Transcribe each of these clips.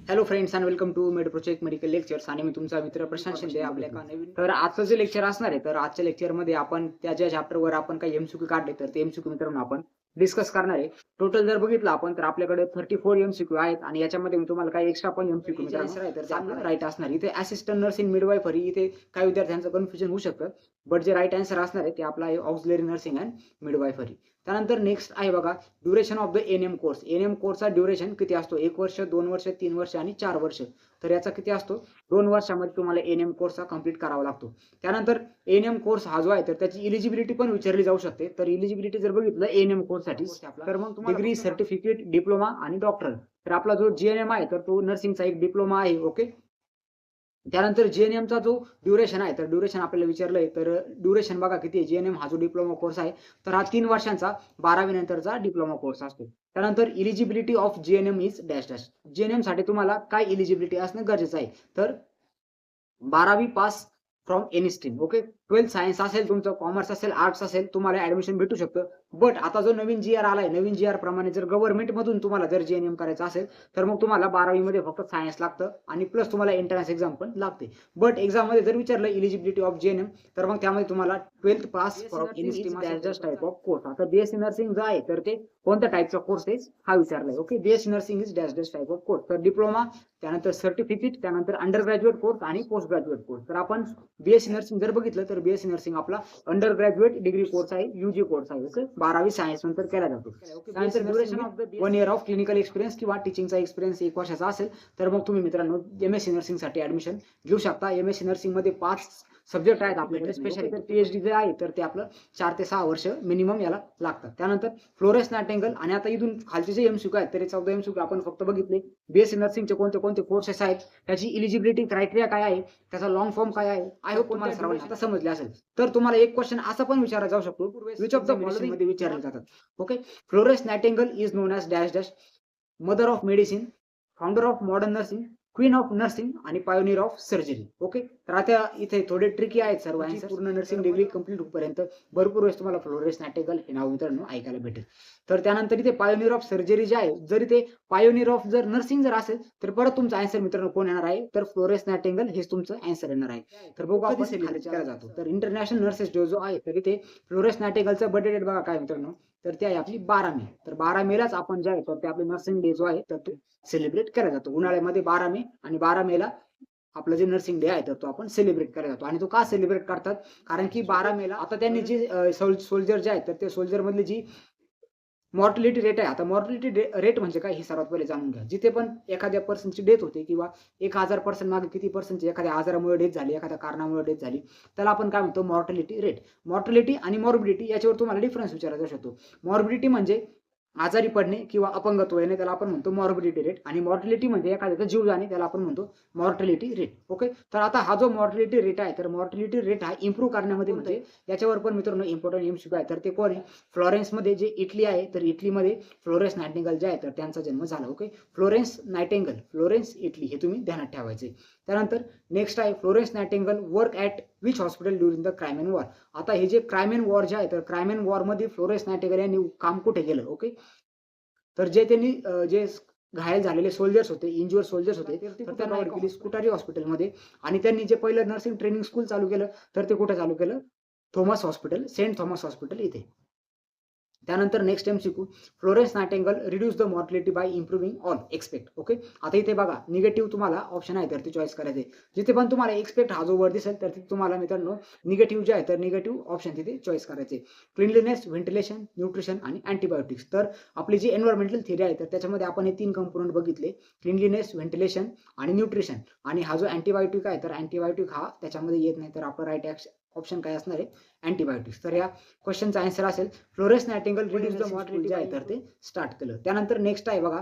Hello friends and welcome to med project medical lectures आणि मी तुमचा मित्र प्रशांत शिंदे आपल्या एका नवीन तर आजचं जे लेक्चर असणार आहे तर आजच्या लेक्चरमध्ये आपण त्या ज्या चॅप्टरवर आपण काही एमसीक्यू काढले तर ते एमसीक्यू मित्रांनो आपण डिस्कस करणार आहे. टोटल जर बघितलं आपण तर आपल्याकडे 34 एमसीक्यू आहेत आणि याच्यामध्ये मी तुम्हाला काही एक्स्ट्रा पण एमसीक्यू मित्रांनो आहे तर ते आपलं राईट असणार. इथे असिस्टंट नर्सिंग मिडवायफरी इथे काही विद्यार्थ्यांचं कन्फ्युजन होऊ शकतं, बट जे राईट आन्सर असणार आहे ते आपला आहे ऑक्झिलरी नर्सिंग अँड मिडवायफरी. त्यानंतर नेक्स्ट आहे बघा duration of the NM course. NM कोर्सचा ड्युरेशन किती असतो? 1 वर्ष, 2 वर्ष, 3 वर्ष आणि 4 वर्ष. तर याचा किती असतो? 2 वर्षामध्ये तुम्हाला एनएम कोर्स हा कंप्लीट करावा लागतो. त्यानंतर एनएम कोर्स हा जो आहे तर त्याची इलिजिबिलिटी पण विचारली जाऊ शकते. तर इलिजिबिलिटी जर बघितलं एनएम कोर्ससाठी तर मग तुम्हाला डिग्री, सर्टिफिकेट, डिप्लोमा आणि डॉक्टरल. तर आपला जो जीएनएम आहे तर तो नर्सिंगचा एक डिप्लोमा आहे. ओके. त्यानंतर जीएनएमचा जो ड्युरेशन आहे तर ड्युरेशन आपल्याला विचारलंय तर ड्युरेशन बघा किती आहे. जीएनएम हा जो डिप्लोमा कोर्स आहे तर हा 3 वर्षांचा 12वी नंतरचा डिप्लोमा कोर्स असतो. त्यानंतर eligibility of GNM is dash dash. GNM साठी तुम्हाला काय इलिजिबिलिटी असणं गरजेचं आहे तर 12वी pass from any stream. Okay. 12th science असेल तुमचं, कॉमर्स असेल, आर्ट्स असेल, तुम्हाला ऍडमिशन भेटू शकतं. बट आता जो नवीन जीआर आलाय, नवीन जीआर प्रमाणे जर गव्हर्नमेंट मधून तुम्हाला जर जीएनएम करायचं असेल तर मग तुम्हाला 12वी मध्ये फक्त सायन्स लागतं आणि प्लस तुम्हाला एंट्रन्स एक्झाम पण लागते. बट एक्झाम मध्ये जर विचारलं इलिजिबिलिटी ऑफ जीएनएम तर मग त्यामध्ये तुम्हाला 12th pass from any stream just type of course. आता बीएससी नर्सिंग जो आहे तर ते कोणत्या टाईपचा कोर्स आहे हा विचारलाय. Okay. BSc nursing is dash dash type of course. तर डिप्लोमा, त्यानंतर सर्टिफिकेट, त्यानंतर अंडर ग्रॅज्युएट कोर्स आणि पोस्ट ग्रॅज्युएट कोर्स. तर आपण बीएससी नर्सिंग जर बघितलं तर बीएससी नर्सिंग आपला अंडर ग्रॅज्युएट डिग्री कोर्स आहे, यूजी कोर्स आहे. ओके. 12वी सायन्स नंतर केला जातो. त्यानंतर duration of the 1 year of clinical experience किंवा टीचिंगचा एक्सपिरियन्स 1 वर्षाचा असेल तर मग तुम्ही मित्रांनो एमएससी नर्सिंग साठी ऍडमिशन घेऊ शकता. एमएससी नर्सिंग मध्ये 5 सब्जेक्ट आहेत आपल्याकडे. स्पेशली पीएचडी जे आहे तर ते आपलं 4 ते 6 वर्ष मिनिमम याला लागतात. त्यानंतर फ्लोरेन्स नायटिंगेल आणि आता इथून खालचे जे एमसीक्यू आहेत तरी 14 एमसीक्यू आपण फक्त बघितले. बीएससी नर्सिंगचे कोणते कोणते कोर्सेस आहेत, त्याची इलिजिबिलिटी क्रायटेरिया काय आहे, त्याचा लॉंग फॉर्म काय आहे. आय होप तुम्हाला सर्वांना आता समजले असेल. तर तुम्हाला एक क्वेश्चन असा पण विचारला जाऊ शकतो विच ऑफ द फॉलोइंग मध्ये विचारले जातात. Okay. Florence nightingale is non as dash dash, mother of medicine, founder of modern nursing, queen of nursing आणि पायोनियर ऑफ सर्जरी. ओके. तर आता इथे थोडे ट्रिकी आहेत सर्व आन्सर. पूर्ण नर्सिंग डिग्री कंप्लीट होईपर्यंत भरपूर वेळेस तुम्हाला फ्लोरेन्स नायटिंगेल हे नाव मित्रांनो ऐकायला भेटेल. तर त्यानंतर इथे पायोनियर ऑफ सर्जरी जे आहे, जर इथे पायोनियर ऑफ जर नर्सिंग जर असेल तर परत तुमचा आन्सर मित्रांनो कोण येणार आहे तर फ्लोरेन्स नायटिंगेल हेच तुमचं आन्सर येणार आहे. तर बघू आपण सेलिब्रेट केला जातो. तर इंटरनॅशनल नर्सेस डे जो आहे तर इथे फ्लोरेन्स नायटिंगेलचा बर्थडे डेट बघा काय मित्रांनो तर ते आहे आपली 12 मे. तर 12 मेलाच आपण जे आहे तर ते आपले नर्सिंग डे जो आहे तर तो सेलिब्रेट केला जातो. उन्हाळ्यामध्ये 12 मे आणि 12 मेला आपलं जे नर्सिंग डे आहे तर तो आपण सेलिब्रेट केला जातो. आणि तो का सेलिब्रेट करतात कारण की 12 मेला आता त्यांनी जी सोल्जर जे आहेत तर ते सोल्जर मधली जी मॉर्टॅलिटी रेट आहे. आता मॉर्टॅलिटी रेट म्हणजे काय हे सर्वात पहिले जाणून घ्या. जिथे पण एखाद्या पर्सनची डेथ होते किंवा 1000% मागे किती पर्सेंटची एखाद्या आजारामुळे डेथ झाली, एखाद्या कारणामुळे डेथ झाली, त्याला आपण काय म्हणतो मॉर्टॅलिटी रेट. मॉर्टॅलिटी आणि मॉर्बिडिटी याच्यावर तुम्हाला डिफरन्स विचारला जाऊ शकतो. मॉर्बिडिटी म्हणजे आजारी पडणे किंवा अपंगत्व येणे त्याला आपण म्हणतो मॉर्बिडिटी रेट आणि मॉर्टॅलिटी म्हणजे एखाद्याचा जीव जाणे त्याला आपण म्हणतो मॉर्टॅलिटी रेट. ओके. तर आता हा जो मॉर्टॅलिटी रेट आहे तर मॉर्टॅलिटी रेट हा इम्प्रूव्ह करण्यामध्ये म्हणजे याच्यावर पण मित्रांनो इम्पॉर्टंट एमसीक्यू आहे. तर ते कोण आहे? फ्लॉरेन्समध्ये जे इटली आहे तर इटलीमध्ये फ्लोरेन्स नायटिंगेल जे आहे तर त्यांचा जन्म झाला. Okay. Florence nightingale, Florence Italy हे तुम्ही ध्यानात ठेवायचे. त्यानंतर नेक्स्ट आहे Florence nightingale work at which hospital during the crime and war. आता हे जे क्राईम अँड वॉर जे आहे तर क्राईम अँड वॉर मध्ये फ्लोरेन्स नायटिंगेल यांनी काम कुठे केलं. ओके. तर जे त्यांनी जे घायल झालेले सोल्जर्स होते, इंज्युअर्ड सोल्जर्स होते तर त्यांना केली स्कुटारी हॉस्पिटलमध्ये. आणि त्यांनी जे पहिलं नर्सिंग ट्रेनिंग स्कूल चालू केलं तर ते कुठे चालू केलं? Thomas hospital, saint Thomas hospital इथे. त्यानंतर next MCQ Florence Nightingale reduce the mortality by improving all expect. Okay. आता इथे बघा निगेटिव्ह तुम्हाला ऑप्शन आहे तर ते चॉईस करायचे. जिथे पण तुम्हाला एक्सपेक्ट हा जो वर्ड दिसेल तर तिथे तुम्हाला मित्रांनो निगेटिव्ह जे आहे तर निगेटिव्ह ऑप्शन तिथे चॉईस करायचे. क्लिनलीनेस, व्हेंटिलेशन, न्यूट्रिशन आणि अँटीबायोटिक्स. तर आपली जी एन्व्हायरमेंटल थिअरी आहे तर त्याच्यामध्ये आपण हे 3 कंपोनंट बघितले, क्लिनलीनेस, व्हेंटिलेशन आणि न्यूट्रिशन. आणि हा जो अँटीबायोटिक आहे तर अँटीबायोटिक हा त्याच्यामध्ये येत नाही. तर आपला राईट ऑप्शन काय असणार आहे? अँटीबायोटिक्स. तर या क्वेश्चनचा आन्सर असेल Florence Nightingale reduce the mortality जे आहे तर ते स्टार्ट केलं. त्यानंतर नेक्स्ट आहे बघा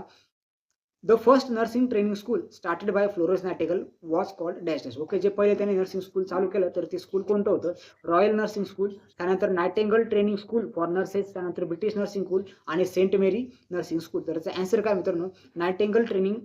the first nursing training school started by Florence nightingale was called dash dash. Okay. जे पहिले त्यांनी नर्सिंग स्कूल चालू केलं तर ते स्कूल कोणतं होतं? Royal nursing school. त्यानंतर Nightingale training school for nurses, त्यानंतर ब्रिटिश नर्सिंग स्कूल आणि सेंट मेरी नर्सिंग स्कूल. तर याचा आन्सर काय मित्रांनो? Nightingale training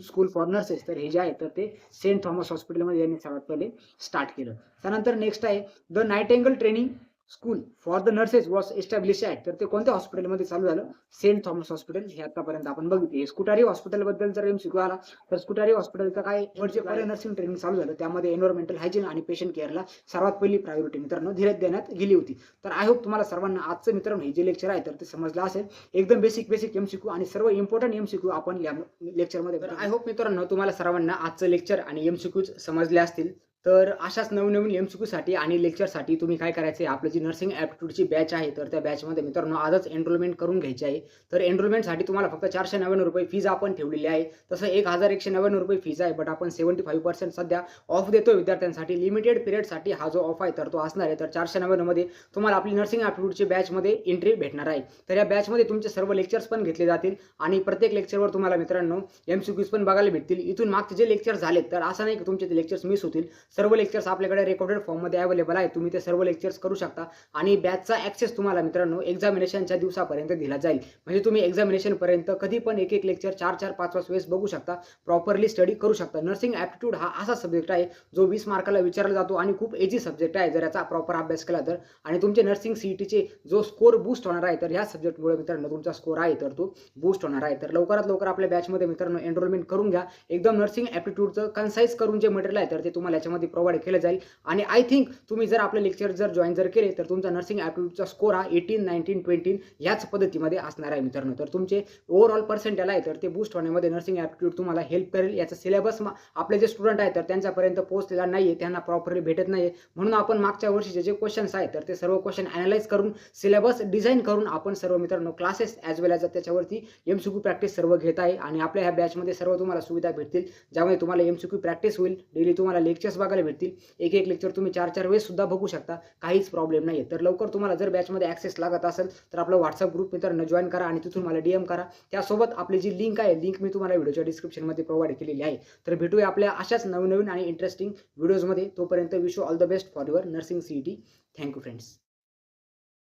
school for nurses. तर हे जे आहे तर ते सेंट थॉमस हॉस्पिटलमध्ये यांनी सर्वात पहिले स्टार्ट केलं. त्यानंतर नेक्स्ट आहे the nightingale training school for the nurses was establish at, तर ते कोणत्या हॉस्पिटलमध्ये चालू झालं? सेंट थॉमस हॉस्पिटल हे आतापर्यंत आपण बघितले. स्कुटारी हॉस्पिटलबद्दल जर एमसीक्यू आला तर स्कुटारी हॉस्पिटलचं काय जे पहिले नर्सिंग ट्रेनिंग चालू झालं त्यामध्ये एन्व्हायरमेंटल हायजीन आणि पेशंट केअरला सर्वात पहिली प्रायोरिटी मित्रांनो देण्यात गेली होती. तर आय होप तुम्हाला सर्वांना आजचं मित्रांनो हे जे लेक्चर आहे तर ते समजलं असेल. एकदम बेसिक एमसीक्यू आणि सर्व इम्पॉर्टंट एमसीक्यू आपण या लेक्चरमध्ये. तर आय होप मित्रांनो तुम्हाला सर्वांना आजचं लेक्चर आणि एमसीक्यूज समजले असतील. तर अशाच नवीन एमसीक्यूसाठी आणि लेक्चरसाठी तुम्ही काय करायचं आहे, आपली जी नर्सिंग ॲप्टिट्यूडची बॅच आहे तर त्या बॅचमध्ये मित्रांनो आजच एनरोलमेंट करून घ्यायची आहे. तर एनरोलमेंटसाठी तुम्हाला फक्त ₹499 फीज आपण ठेवलेली आहे. तसं ₹1199 फीज आहे, बट आपण 75% सध्या ऑफ देतोय विद्यार्थ्यांसाठी. लिमिटेड पिरियडसाठी हा जो ऑफ आहे तर तो असणार आहे. तर 499 मध्ये तुम्हाला आपली नर्सिंग ॲप्टिट्यूडची बॅचमध्ये एंट्री भेटणार आहे. तर या बॅचमध्ये तुमचे सर्व लेक्चर्स पण घेतले जातील आणि प्रत्येक लेक्चरवर तुम्हाला मित्रांनो एमसीक्यूज पण बघायला भेटतील. इथून मागचे जे लेक्चर झालेत तर असं नाही की तुमचे ते लेक्चर्स मिस होतील. सर्व लेक्चर्स आपल्याकडे रेकॉर्डेड फॉर्ममध्ये अवेलेबल आहे. तुम्ही ते सर्व लेक्चर्स करू शकता आणि बॅचचा ॲक्सेस तुम्हाला मित्रांनो एक्झामिनेशनच्या दिवसापर्यंत दिला जाईल. म्हणजे तुम्ही एक्झामिनेशनपर्यंत कधी पण एक लेक्चर 4-4, 5-5 वेळेस बघू शकता. प्रॉपरली स्टडी करू शकता. नर्सिंग ॲप्टिट्यूड हा असा सब्जेक्ट आहे जो 20 मार्काला विचारला जातो आणि खूप इझी सब्जेक्ट आहे जर याचा प्रॉपर अभ्यास केला तर. आणि तुमचे नर्सिंग सीईटीचे जो स्कोर बूस्ट होणार आहे तर ह्या सब्जेक्टमुळे मित्रांनो तुमचा स्कोर आहे तर तो बूस्ट होणार आहे. तर लवकरात लवकर आपल्या बॅचमध्ये मित्रांनो एनरोलमेंट करून घ्या. एकदम नर्सिंग ॲप्टिट्यूडचं कन्साइज करून जे मटेरियल आहे तर ते तुम्हाला याच्यामध्ये प्रोव्हाइड केलं जाईल. आणि आय थिंक तुम्ही जर आपले लेक्चर जॉईन केले तर तुमचा नर्सिंग ॲप्टिट्यूडचा स्कोर हा 18, 19, 20 याच पद्धतीमध्ये असणार आहे मित्रांनो. तर तुमचे ओव्हरऑल पर्सेंटेज आहे तर ते बूस्ट होण्यामध्ये नर्सिंग ॲप्टिट्यूड तुम्हाला हेल्प करेल. याचा सिलेबस आपले जे स्टुडंट आहेत तर त्यांच्यापर्यंत पोहोचलेला नाहीये, त्यांना प्रॉपरली भेटत नाहीये. म्हणून आपण मागच्या वर्षीचे जे क्वेश्चन्स आहेत तर ते सर्व क्वेश्चन अॅनालाइज करून सिलेबस डिझाईन करून आपण सर्व मित्रांनो क्लासेस ॲज वेल ॲज त्याच्यावरती एमसीक्यू प्रॅक्टिस सर्व घेत आहे. आणि आपल्या ह्या बॅचमध्ये सर्व तुम्हाला सुविधा भेटतील ज्यामुळे तुम्हाला एमसीक्यू प्रॅक्टिस होईल. डेली तुम्हाला लेक्चर्स बघायला भेटतील. एक लेक्चर तुम्ही 4-4 वेळेस सुद्धा बघू शकता. काहीच प्रॉब्लेम नाही. तर लवकर तुम्हाला जर बॅचमध्ये ॲक्सेस लागत असेल तर आपला व्हॉट्सअप ग्रुप मित्रांनो जॉईन करा आणि तिथून मला डीएम करा. त्यासोबत आपली जी लिंक आहे लिंक मी तुम्हाला व्हिडिओच्या डिस्क्रिप्शनमध्ये प्रोव्हाइड केलेली आहे. तर भेटूया आपल्या अशाच नवीन आणि इंटरेस्टिंग व्हिडिओजमध्ये. तोपर्यंत wish you all the best for your nursing CET. Thank you friends.